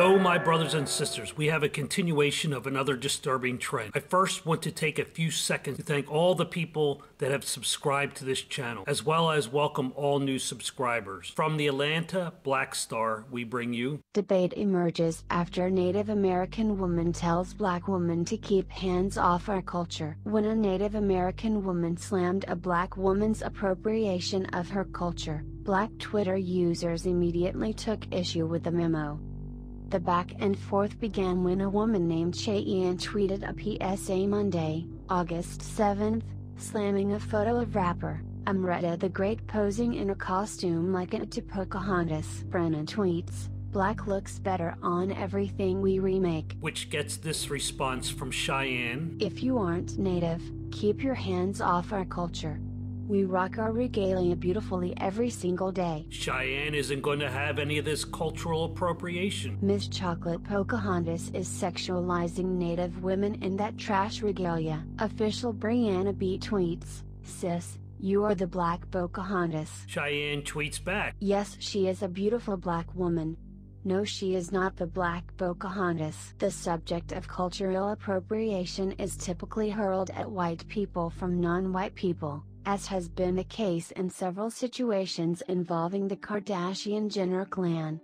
Oh, my brothers and sisters, we have a continuation of another disturbing trend. I first want to take a few seconds to thank all the people that have subscribed to this channel, as well as welcome all new subscribers. From the Atlanta Black Star, we bring you... Debate emerges after Native American woman tells Black woman to keep hands off our culture. When a Native American woman slammed a Black woman's appropriation of her culture, Black Twitter users immediately took issue with the memo. The back and forth began when a woman named Cheyanne tweeted a PSA Monday, August 7th, slamming a photo of rapper Omerettà the Great posing in a costume like it to Pocahontas. Brennan tweets, "Black looks better on everything we remake." Which gets this response from Cheyanne. "If you aren't Native, keep your hands off our culture. We rock our regalia beautifully every single day." Cheyanne isn't going to have any of this cultural appropriation. "Miss Chocolate Pocahontas is sexualizing Native women in that trash regalia." Official Brianna B tweets, "Sis, you are the Black Pocahontas." Cheyanne tweets back, "Yes, she is a beautiful Black woman. No, she is not the Black Pocahontas." The subject of cultural appropriation is typically hurled at white people from non-white people, as has been the case in several situations involving the Kardashian-Jenner clan.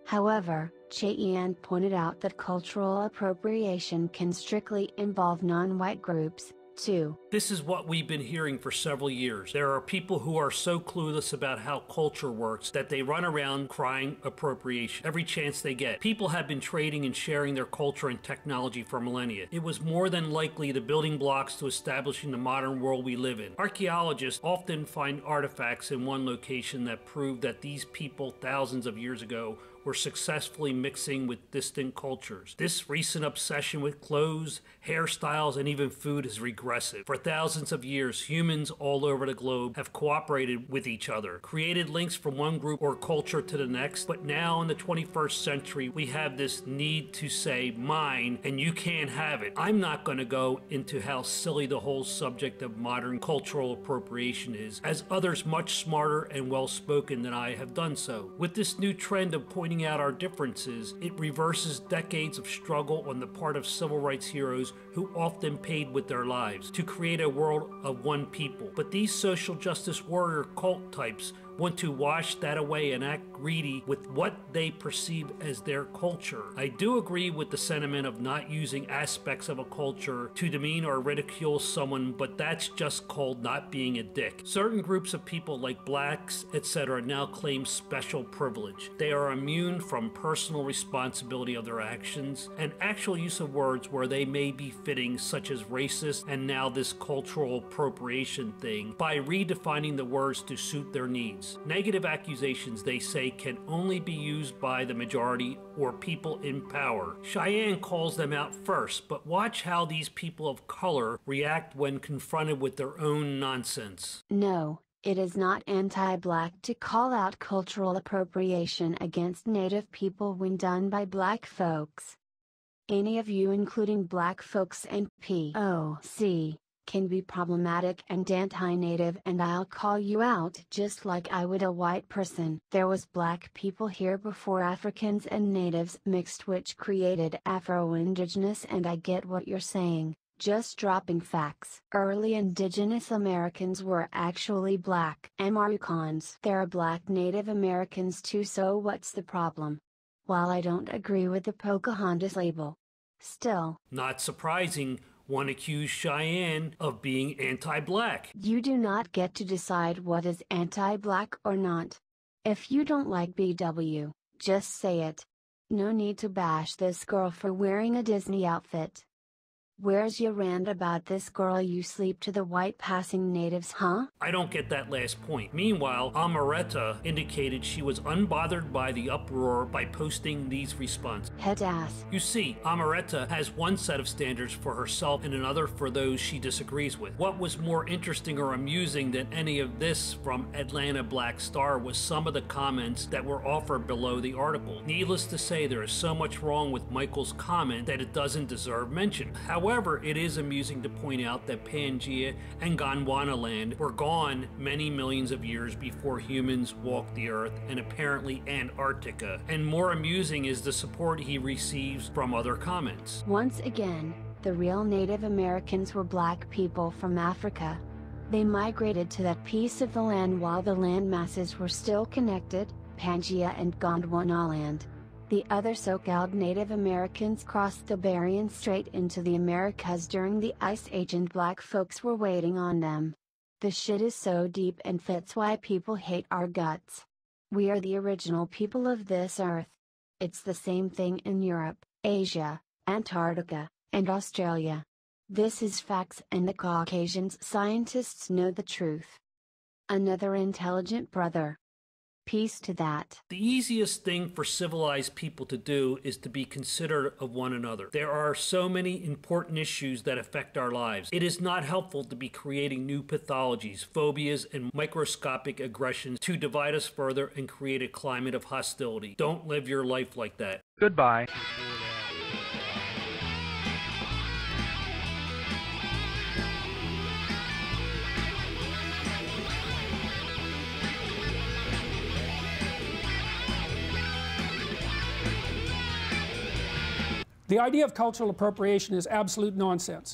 However, Cheyanne pointed out that cultural appropriation can strictly involve non-white groups, too. This is what we've been hearing for several years. There are people who are so clueless about how culture works that they run around crying appropriation every chance they get. People have been trading and sharing their culture and technology for millennia. It was more than likely the building blocks to establishing the modern world we live in. Archaeologists often find artifacts in one location that prove that these people thousands of years ago were successfully mixing with distant cultures. This recent obsession with clothes, hairstyles, and even food is regressive. For thousands of years, humans all over the globe have cooperated with each other, created links from one group or culture to the next, but now in the 21st century, we have this need to say mine and you can't have it. I'm not going to go into how silly the whole subject of modern cultural appropriation is, as others much smarter and well-spoken than I have done so. With this new trend of pointing out our differences, it reverses decades of struggle on the part of civil rights heroes who often paid with their lives to create a world of one people. But these social justice warrior cult types want to wash that away and act greedy with what they perceive as their culture. I do agree with the sentiment of not using aspects of a culture to demean or ridicule someone, but that's just called not being a dick. Certain groups of people like blacks, etc. now claim special privilege. They are immune from personal responsibility of their actions and actual use of words where they may be fitting, such as racist and now this cultural appropriation thing, by redefining the words to suit their needs. Negative accusations, they say, can only be used by the majority or people in power. Cheyanne calls them out first, but watch how these people of color react when confronted with their own nonsense. "No, it is not anti-Black to call out cultural appropriation against Native people when done by Black folks. Any of you, including Black folks and POC, can be problematic and anti-Native, and I'll call you out just like I would a white person. There was Black people here before Africans and Natives mixed, which created Afro-Indigenous, and I get what you're saying. Just dropping facts. Early Indigenous Americans were actually Black Americans. There are Black Native Americans too, so what's the problem? While I don't agree with the Pocahontas label, still, not surprising, one accused Cheyanne of being anti-Black. You do not get to decide what is anti-Black or not. If you don't like BW, just say it. No need to bash this girl for wearing a Disney outfit. Where's your rant about this girl you sleep to the white passing natives, huh? I don't get that last point. Meanwhile, Omerettà indicated she was unbothered by the uproar by posting these responses. Head ass. You see, Omerettà has one set of standards for herself and another for those she disagrees with. What was more interesting or amusing than any of this from Atlanta Black Star was some of the comments that were offered below the article. Needless to say, there is so much wrong with Michael's comment that it doesn't deserve mention. However, However, it is amusing to point out that Pangaea and Gondwanaland were gone many millions of years before humans walked the earth, and apparently Antarctica. And more amusing is the support he receives from other comments. Once again, the real Native Americans were black people from Africa. They migrated to that piece of the land while the land masses were still connected, Pangaea and Gondwanaland. The other so-called Native Americans crossed the Bering Strait into the Americas during the Ice Age, and black folks were waiting on them. The shit is so deep and fits why people hate our guts. We are the original people of this earth. It's the same thing in Europe, Asia, Antarctica, and Australia. This is facts, and the Caucasian scientists know the truth. Another intelligent brother. Peace to that. The easiest thing for civilized people to do is to be considerate of one another. There are so many important issues that affect our lives. It is not helpful to be creating new pathologies, phobias, and microscopic aggressions to divide us further and create a climate of hostility. Don't live your life like that. Goodbye. The idea of cultural appropriation is absolute nonsense.